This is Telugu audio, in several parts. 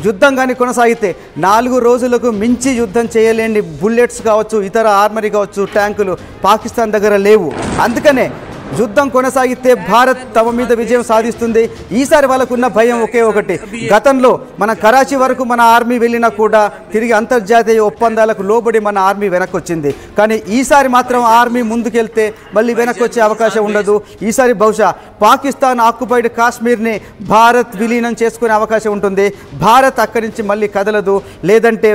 యుద్ధం కానీ కొనసాగితే 4 రోజులకు మించి యుద్ధం చేయలేని బుల్లెట్స్ కావచ్చు, ఇతర ఆర్మరీ కావచ్చు, ట్యాంకులు పాకిస్తాన్ దగ్గర లేవు. అందుకనే యుద్ధం కొనసాగితే భారత్ తమ మీద విజయం సాధిస్తుంది. ఈసారి వాళ్ళకున్న భయం ఒకే ఒకటి, గతంలో మన కరాచీ వరకు మన ఆర్మీ వెళ్ళినా కూడా తిరిగి అంతర్జాతీయ ఒప్పందాలకు లోబడి మన ఆర్మీ వెనక్కి వచ్చింది. కానీ ఈసారి మాత్రం ఆర్మీ ముందుకెళ్తే మళ్ళీ వెనక్కి వచ్చే అవకాశం ఉండదు. ఈసారి బహుశా పాకిస్తాన్ ఆక్యుపైడ్ కాశ్మీర్ని భారత్ విలీనం చేసుకునే అవకాశం ఉంటుంది. భారత్ అక్కడి నుంచి మళ్ళీ కదలదు. లేదంటే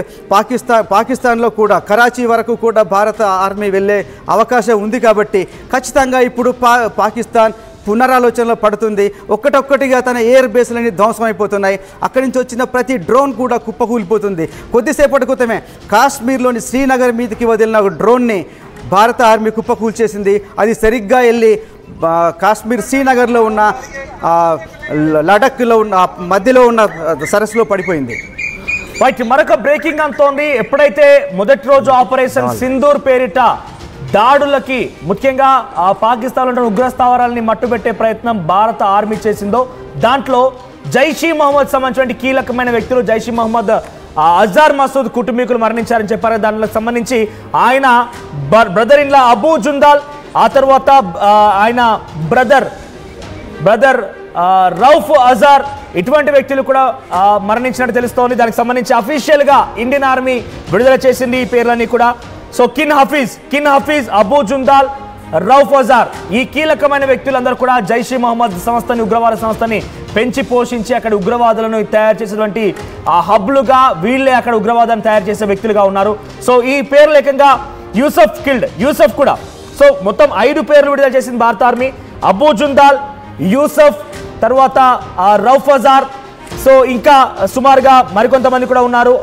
పాకిస్తాన్లో కూడా కరాచీ వరకు కూడా భారత ఆర్మీ వెళ్ళే అవకాశం ఉంది. కాబట్టి ఖచ్చితంగా ఇప్పుడు పాకిస్తాన్ పునరాలోచనలో పడుతుంది. ఒక్కటొక్కటిగా తన ఎయిర్ బేస్లన్నీ ధ్వంసం అయిపోతున్నాయి. అక్కడి నుంచి వచ్చిన ప్రతి డ్రోన్ కూడా కుప్పకూలిపోతుంది. కొద్దిసేపటి క్రితమే కాశ్మీర్లోని శ్రీనగర్ మీదకి వదిలిన ఒక డ్రోన్ని భారత ఆర్మీ కుప్పకూల్చేసింది. అది సరిగ్గా వెళ్ళి కాశ్మీర్ శ్రీనగర్లో ఉన్న లడఖ్లో ఉన్న మధ్యలో ఉన్న సరస్సులో పడిపోయింది. మరొక బ్రేకింగ్ అంతోంది. ఎప్పుడైతే మొదటి రోజు ఆపరేషన్ సింధూర్ పేరిట దాడులకి ముఖ్యంగా పాకిస్తాన్లో ఉన్న ఉగ్రస్థావరాలని మట్టుబెట్టే ప్రయత్నం భారత ఆర్మీ చేసిందో దాంట్లో జైషీ మహమ్మద్ సంబంధించిన కీలకమైన వ్యక్తులు జైషీ మహమ్మద్ అజార్ మసూద్ కుటుంబీకులు మరణించారని చెప్పారు. దానికి సంబంధించి ఆయన brother in law Abu Jundal, ఆ తర్వాత ఆయన బ్రదర్ రౌఫ్ అజార్, ఇటువంటి వ్యక్తులు కూడా మరణించినట్టు తెలుస్తోంది. దానికి సంబంధించి అఫీషియల్గా ఇండియన్ ఆర్మీ విడుదల చేసింది ఈ పేర్లన్నీ కూడా. సో కిన్ హఫీజ్, అబూ జుందాల్, రౌఫ్ అజార్, ఈ కీలకమైన వ్యక్తులందరూ కూడా జైషీ మహమ్మద్ సంస్థని, ఉగ్రవాద సంస్థని పెంచి పోషించి అక్కడ ఉగ్రవాదులను తయారు చేసేటువంటి హబ్లుగా వీళ్ళే అక్కడ ఉగ్రవాదాన్ని తయారు చేసే వ్యక్తులుగా ఉన్నారు. సో ఈ పేర్లు ఏకంగా యూసఫ్ కూడా. సో మొత్తం 5 పేర్లు విడుదల చేసింది భారత ఆర్మీ. అబూ జుందాల్, యూసఫ్, తర్వాత రౌఫ్ అజార్, సో ఇంకా సుమారుగా మరికొంతమంది కూడా ఉన్నారు.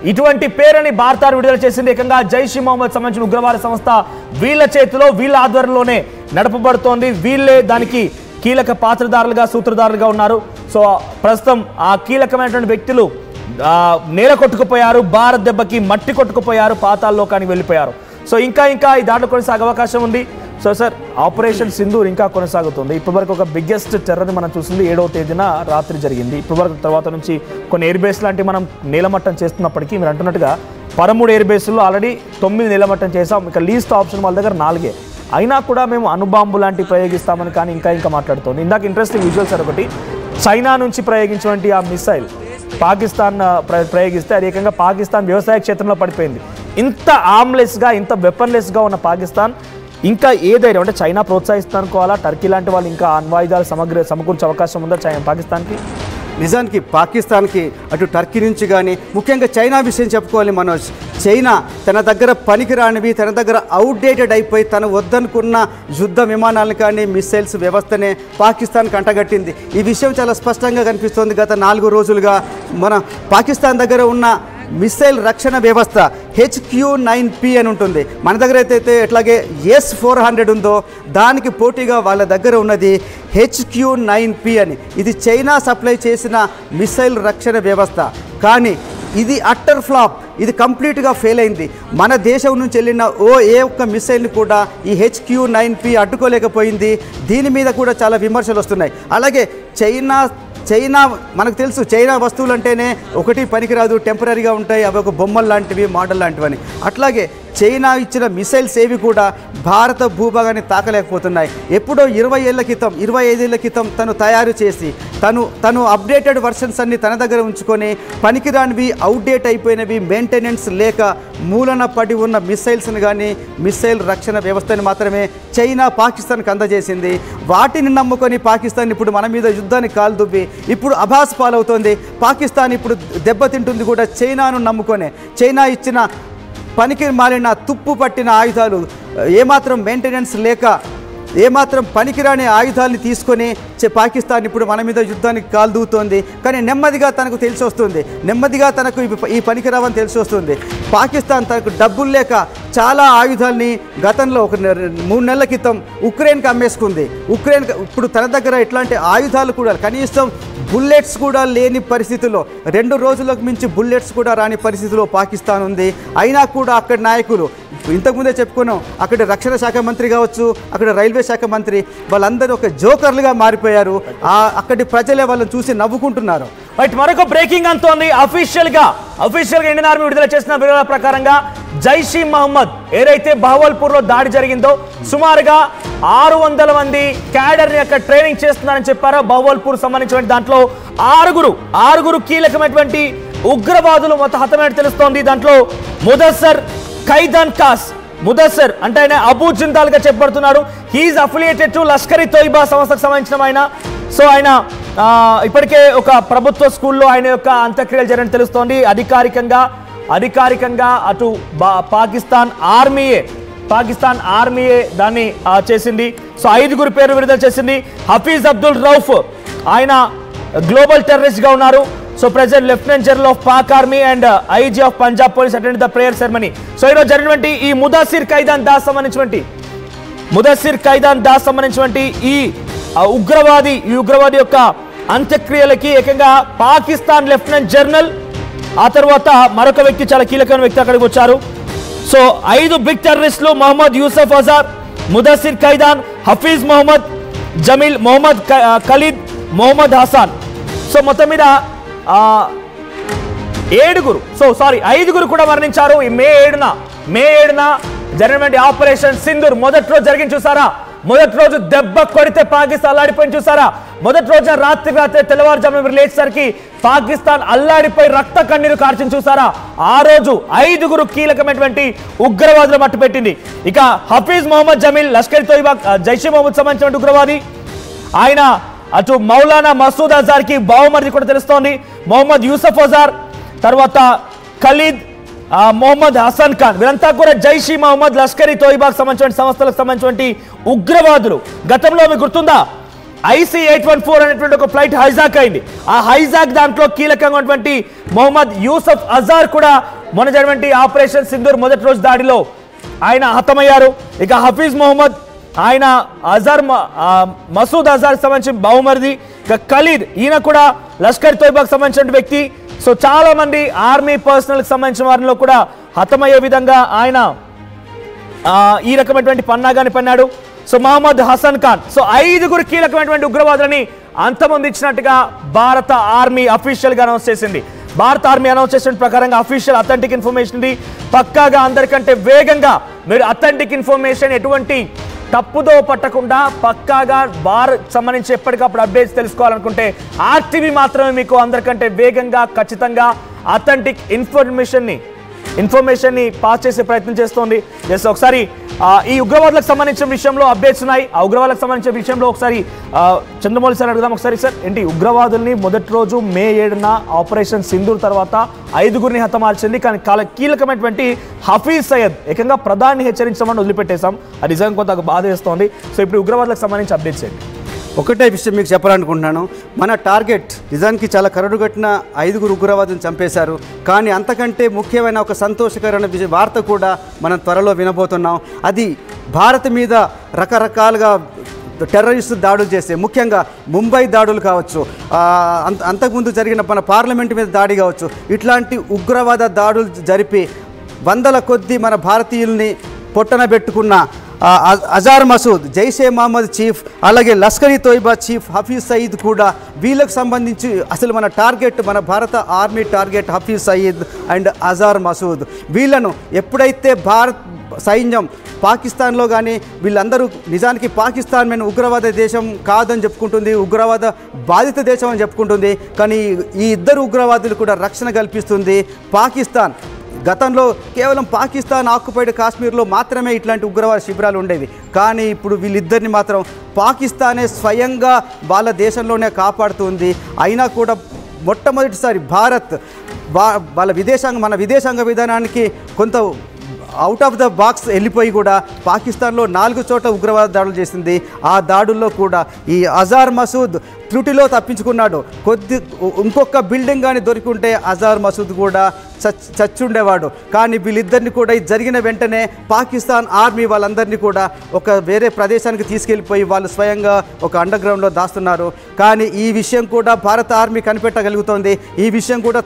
ఇటువంటి పేరుని భారత విడుదల చేసింది. ఏకంగా జైషీ మహమ్మద్ సంబంధించిన ఉగ్రవాద సంస్థ వీళ్ళ చేతిలో, వీళ్ళ ఆధ్వర్యంలోనే నడపబడుతోంది. వీళ్ళే దానికి కీలక పాత్రధారులుగా, సూత్రధారులుగా ఉన్నారు. సో ప్రస్తుతం ఆ కీలకమైనటువంటి వ్యక్తులు నేల కొట్టుకుపోయారు, భారత్ దెబ్బకి మట్టి కొట్టుకుపోయారు, పాతాళలోకానికి వెళ్ళిపోయారు. సో ఇంకా ఈ దాంట్లో కొనసాగే అవకాశం ఉంది. సో సార్, ఆపరేషన్ సింధూర్ ఇంకా కొనసాగుతుంది. ఇప్పటివరకు ఒక బిగ్గెస్ట్ టెర్రర్ని మనం చూసింది 7వ తేదీన రాత్రి జరిగింది. ఇప్పటివరకు తర్వాత నుంచి కొన్ని ఎయిర్ బేస్ లాంటివి మనం నీలమట్టం చేస్తున్నప్పటికీ మీరు అంటున్నట్టుగా 13 ఎయిర్ బేస్లో ఆల్రెడీ 9 నీలమట్టం చేసాం. ఇక లీస్ట్ ఆప్షన్ వాళ్ళ దగ్గర 4. అయినా కూడా మేము అణుబాంబు లాంటివి ప్రయోగిస్తామని కానీ ఇంకా మాట్లాడుతోంది. ఇందాక ఇంట్రెస్టింగ్ విజువల్స్ ఒకటి, చైనా నుంచి ప్రయోగించినటువంటి ఆ మిసైల్ పాకిస్తాన్ ప్రయోగిస్తే అది ఏకంగా పాకిస్తాన్ వ్యవసాయ క్షేత్రంలో పడిపోయింది. ఇంత ఆర్మ్లెస్గా, ఇంత వెపన్లెస్గా ఉన్న పాకిస్తాన్ ఇంకా ఏ ధైర్యం, అంటే చైనా ప్రోత్సహిస్తుంది అనుకోవాలా? టర్కీ లాంటి వాళ్ళు ఇంకా అణ్వాయుధాలు సమకూర్చే అవకాశం ఉందా పాకిస్తాన్కి? నిజానికి పాకిస్తాన్కి అటు టర్కీ నుంచి కానీ ముఖ్యంగా చైనా విషయం చెప్పుకోవాలి మనోజ్. చైనా తన దగ్గర పనికిరానివి, తన దగ్గర అవుట్డేటెడ్ అయిపోయి తను వద్దనుకున్న యుద్ధ విమానాలను కానీ మిస్సైల్స్ వ్యవస్థనే పాకిస్తాన్కి అంటగట్టింది. ఈ విషయం చాలా స్పష్టంగా కనిపిస్తోంది. గత 4 రోజులుగా మన పాకిస్తాన్ దగ్గర ఉన్న మిస్సైల్ రక్షణ వ్యవస్థ HQ-9P అని ఉంటుంది. మన దగ్గర అయితే ఎట్లాగే S-400 ఉందో దానికి పోటీగా వాళ్ళ దగ్గర ఉన్నది HQ-9P అని. ఇది చైనా సప్లై చేసిన మిస్సైల్ రక్షణ వ్యవస్థ. కానీ ఇది అట్టర్ ఫ్లాప్, ఇది కంప్లీట్గా ఫెయిల్ అయింది. మన దేశం నుంచి వెళ్ళిన ఏ ఒక్క మిస్సైల్ని కూడా ఈ HQ-9P అడ్డుకోలేకపోయింది. దీని మీద కూడా చాలా విమర్శలు వస్తున్నాయి. అలాగే చైనా మనకు తెలుసు, చైనా వస్తువులు అంటేనే ఒకటి పనికిరాదు, టెంపరీగా ఉంటాయి, అవి ఒక బొమ్మలు లాంటివి, మోడల్ లాంటివని. అట్లాగే చైనా ఇచ్చిన మిసైల్స్ ఏవి కూడా భారత భూభాగాన్ని తాకలేకపోతున్నాయి. ఎప్పుడో 20 ఏళ్ల క్రితం, 25 ఏళ్ల క్రితం తను తయారు చేసి తను అప్డేటెడ్ వర్షన్స్ అన్ని తన దగ్గర ఉంచుకొని పనికిరానివి, అవుట్డేట్ అయిపోయినవి, మెయింటెనెన్స్ లేక మూలన పడి ఉన్న మిసైల్స్ని కానీ మిసైల్ రక్షణ వ్యవస్థని మాత్రమే చైనా పాకిస్తాన్కి అందజేసింది. వాటిని నమ్ముకొని పాకిస్తాన్ ఇప్పుడు మన మీద యుద్ధానికి కాలుదువ్వి ఇప్పుడు అభాస్ పాలవుతోంది. పాకిస్తాన్ ఇప్పుడు దెబ్బతింటుంది కూడా చైనాను నమ్ముకొనే. చైనా ఇచ్చిన పనికి మాలిన తుప్పు పట్టిన ఆయుధాలు, ఏమాత్రం మెయింటెనెన్స్ లేక ఏమాత్రం పనికిరాని ఆయుధాలని తీసుకొని పాకిస్తాన్ ఇప్పుడు మన మీద యుద్ధానికి కాల్దూతోంది. కానీ నెమ్మదిగా తనకు తెలిసి వస్తుంది, నెమ్మదిగా తనకు ఈ పనికిరావని తెలిసి వస్తుంది. పాకిస్తాన్ తనకు డబ్బులు లేక చాలా ఆయుధాలని గతంలో ఒక 3 నెలల క్రితం ఉక్రెయిన్కి అమ్మేసుకుంది. ఉక్రెయిన్ ఇప్పుడు తన దగ్గర ఇట్లాంటి ఆయుధాలు కూడా కనీసం బుల్లెట్స్ కూడా లేని పరిస్థితుల్లో 2 రోజులకు మించి బుల్లెట్స్ కూడా రాని పరిస్థితిలో పాకిస్తాన్ ఉంది. అయినా కూడా అక్కడి నాయకులు ఇంతకుముందే చెప్పుకున్నాం, అక్కడ రక్షణ శాఖ మంత్రి కావచ్చు, అక్కడ రైల్వే శాఖ మంత్రి, వాళ్ళందరూ ఒక జోకర్లుగా మారిపోయారు. అక్కడి ప్రజలే వాళ్ళని చూసి నవ్వుకుంటున్నారు. బట్ మరొక బ్రేకింగ్ అంతోంది. అఫీషియల్ గా ఇండియన్ ఆర్మీ విడుదల చేసిన వివరాల ప్రకారంగా జైష్ మహమ్మద్ ఏదైతే బహవల్పూర్ లో దాడి జరిగిందో సుమారుగా 600 మంది క్యాడర్ ని అక్కడ ట్రైనింగ్ చేస్తున్నారని చెప్పారు. బహవల్పూర్ సంబంధించిన దాంట్లో ఆరుగురు కీలకమైనటువంటి ఉగ్రవాదులు మొత్తం హతమైనట్టు తెలుస్తోంది. దాంట్లో ముదస్సర్ ఖైదాన్ కాస్, ముదస్సర్ అంటే ఆయన అబూ జిందాల్ గా చెప్పబడుతున్నాడు. He's affiliated to Lashkar e Taiba సంస్థకు సంబంధించిన ఆయన. సో ఆయన ఇప్పటికే ఒక ప్రభుత్వ స్కూల్లో ఆయన యొక్క అంత్యక్రియలు జరిగినట్టు తెలుస్తోంది. అధికారికంగా అటు పాకిస్తాన్ ఆర్మీయే దాన్ని చేసింది. సో 5 పేరు విడుదల చేసింది. హఫీజ్ అబ్దుల్ రౌఫ్ ఆయన గ్లోబల్ టెర్రరిస్ట్ గా ఉన్నారు. So president lieutenant general of Pak army and IG of Punjab police attend the prayer ceremony. So ఈరోజు జరిగినటువంటి ఈ ముదస్సిర్ ఖైదాన్ దాస్ సంబంధించినటువంటి ఈ ఉగ్రవాది యొక్క అంత్యక్రియలకి ఏకంగా పాకిస్తాన్ లెఫ్టినెంట్ జనరల్, ఆ తర్వాత మరొక వ్యక్తి, చాలా కీలకమైన వ్యక్తి అక్కడికి వచ్చారు. సో 5 బిగ్ టెర్రరిస్టులు మొహమ్మద్ యూసఫ్ అజార్, ముదస్సిర్ ఖైదాన్, హఫీజ్ మొహమ్మద్, జమీల్ మొహమ్మద్, ఖలీద్ మొహమ్మద్ హసాన్. సో మొత్తం మీద 5 కూడా మరణించారు. ఈ మే 7న జరిగినటువంటి ఆపరేషన్ సింధూర్ మొదటి రోజు జరిగింది చూసారా? మొదటి రోజు దెబ్బ కొడితే పాకిస్తాన్ అల్లాడిపోయింది చూసారా? మొదటి రోజున రాత్రి తెల్లవారుజామున మీరు లేచేసరికి పాకిస్తాన్ అల్లాడిపోయి రక్త కన్నీరు కార్చింది చూసారా? ఆ రోజు 5 కీలకమైనటువంటి ఉగ్రవాదులు మట్టుపెట్టింది. ఇక హఫీజ్ మొహమ్మద్ జమీల్ లష్కర్ ఇ తోయిబా జైష్ మహమ్మద్ సంబంధించిన ఉగ్రవాది. ఆయన అటు మౌలానా మసూద్ అజార్ కి బావమరిది కూడా తెలుస్తోంది. మొహమ్మద్ యూసఫ్ అజార్, తర్వాత ఖలీద్ మొహమ్మద్ హసన్ ఖాన్, వీరంతా కూడా జైష్ మహమ్మద్ లష్కర్ ఇ తోయిబాకు సంబంధించిన సంస్థలకు సంబంధించినటువంటి ఉగ్రవాదులు. గతంలో మీకు గుర్తుందా, IC-814 అనేటువంటి ఒక ఫ్లైట్ హైజాక్ అయింది. ఆ హైజాక్ దాంట్లో కీలకంగా ఉన్నటువంటి మొహమ్మద్ యూసఫ్ అజార్ కూడా మొన్న జరిగినటువంటి ఆపరేషన్ సింధూర్ మొదటి రోజు దాడిలో ఆయన హతమయ్యారు. ఇక హఫీజ్ మొహమ్మద్ ఆయన మసూద్ అజార్ సంబంధించిన బహుమరిది. ఇక ఖలీద్ ఈయన కూడా లష్కర్ ఇ తోయిబాకు సంబంధించిన వ్యక్తి. సో చాలా మంది ఆర్మీ పర్సనల్ కి సంబంధించిన వారిలో కూడా హతమయ్యే విధంగా ఆయన ఈ రకమైనటువంటి పన్నాగాన్ని పన్నాడు. సో మహమ్మద్ హసన్ ఖాన్. సో 5 కీలకమైనటువంటి ఉగ్రవాదులని అంతమొందించినట్టుగా భారత ఆర్మీ అఫీషియల్ గా అనౌన్స్ చేసింది. భారత ఆర్మీ అనౌన్స్ చేసిన ప్రకారంగా అఫీషియల్ అథెంటిక్ ఇన్ఫర్మేషన్ ఉంది. పక్కాగా అందరికంటే వేగంగా మీరు అథెంటిక్ ఇన్ఫర్మేషన్ ఎటువంటి తప్పుదో పట్టకుండా పక్కాగా భారత్ సంబంధించి ఎప్పటికప్పుడు అప్డేట్స్ తెలుసుకోవాలనుకుంటే RTV మాత్రమే మీకు అందరికంటే వేగంగా ఖచ్చితంగా అథెంటిక్ ఇన్ఫర్మేషన్ ని పాస్ చేసే ప్రయత్నం చేస్తోంది. జస్ట్ ఒకసారి ఈ ఉగ్రవాదులకు సంబంధించిన విషయంలో అప్డేట్స్ ఉన్నాయి. ఆ ఉగ్రవాదులకు సంబంధించిన విషయంలో ఒకసారి చంద్రమౌళి సార్ అడుగుదాం. ఒకసారి సార్, ఏంటి ఉగ్రవాదుల్ని మొదటి రోజు మే 7న ఆపరేషన్ సింధూర్ తర్వాత 5 హతమార్చింది. కానీ కీలకమైనటువంటి హఫీజ్ సయ్యద్ ఏకంగా ప్రధాని హెచ్చరించమని వదిలిపెట్టేశాం. అది నిజంగా కొంత బాధ వేస్తోంది. సో ఇప్పుడు ఉగ్రవాదులకు సంబంధించి అప్డేట్స్ ఏంటి? ఒకటే విషయం మీకు చెప్పాలనుకుంటున్నాను. మన టార్గెట్ నిజానికి చాలా కరడుగట్టిన 5 ఉగ్రవాదులను చంపేశారు. కానీ అంతకంటే ముఖ్యమైన ఒక సంతోషకరమైన వార్త కూడా మనం త్వరలో వినబోతున్నాం. అది భారత్ మీద రకరకాలుగా టెర్రరిస్టు దాడులు చేస్తే, ముఖ్యంగా ముంబై దాడులు కావచ్చు, అంతకుముందు జరిగిన మన పార్లమెంటు మీద దాడి కావచ్చు, ఇట్లాంటి ఉగ్రవాద దాడులు జరిపి 100ల కొద్దీ మన భారతీయుల్ని పొట్టన పెట్టుకున్న అజార్ మసూద్, జైషే మహమ్మద్ చీఫ్, అలాగే లష్కర్ ఇ తోయిబా చీఫ్ హఫీజ్ సయీద్ కూడా వీళ్ళకు సంబంధించి అసలు మన టార్గెట్, మన భారత army target Hafiz Saeed and Azhar Masood. వీళ్ళను ఎప్పుడైతే భారత్ సైన్యం పాకిస్తాన్లో కానీ వీళ్ళందరూ నిజానికి పాకిస్తాన్ మేము ఉగ్రవాద దేశం కాదని చెప్పుకుంటుంది, ఉగ్రవాద బాధిత దేశం అని చెప్పుకుంటుంది. కానీ ఈ 2 ఉగ్రవాదులు కూడా రక్షణ కల్పిస్తుంది పాకిస్తాన్. గతంలో కేవలం పాకిస్తాన్ ఆక్యుపైడ్ కాశ్మీర్లో మాత్రమే ఇట్లాంటి ఉగ్రవాద శిబిరాలు ఉండేవి. కానీ ఇప్పుడు వీళ్ళిద్దరిని మాత్రం పాకిస్తానే స్వయంగా వాళ్ళ దేశంలోనే కాపాడుతుంది. అయినా కూడా మొట్టమొదటిసారి భారత్ మన విదేశాంగ విధానానికి కొంత అవుట్ ఆఫ్ ద బాక్స్ వెళ్ళిపోయి కూడా పాకిస్తాన్లో 4 చోట్ల ఉగ్రవాద దాడులు చేసింది. ఆ దాడుల్లో కూడా ఈ అజార్ మసూద్ త్రుటిలో తప్పించుకున్నాడు. ఇంకొక బిల్డింగ్ కానీ దొరికి ఉంటే అజార్ మసూద్ కూడా చచ్చుండేవాడు. కానీ వీళ్ళిద్దరిని కూడా ఇది జరిగిన వెంటనే పాకిస్తాన్ ఆర్మీ వాళ్ళందరినీ కూడా ఒక వేరే ప్రదేశానికి తీసుకెళ్ళిపోయి వాళ్ళు స్వయంగా ఒక అండర్ గ్రౌండ్లో దాస్తున్నారు. కానీ ఈ విషయం కూడా భారత ఆర్మీ కనిపెట్టగలుగుతోంది. ఈ విషయం కూడా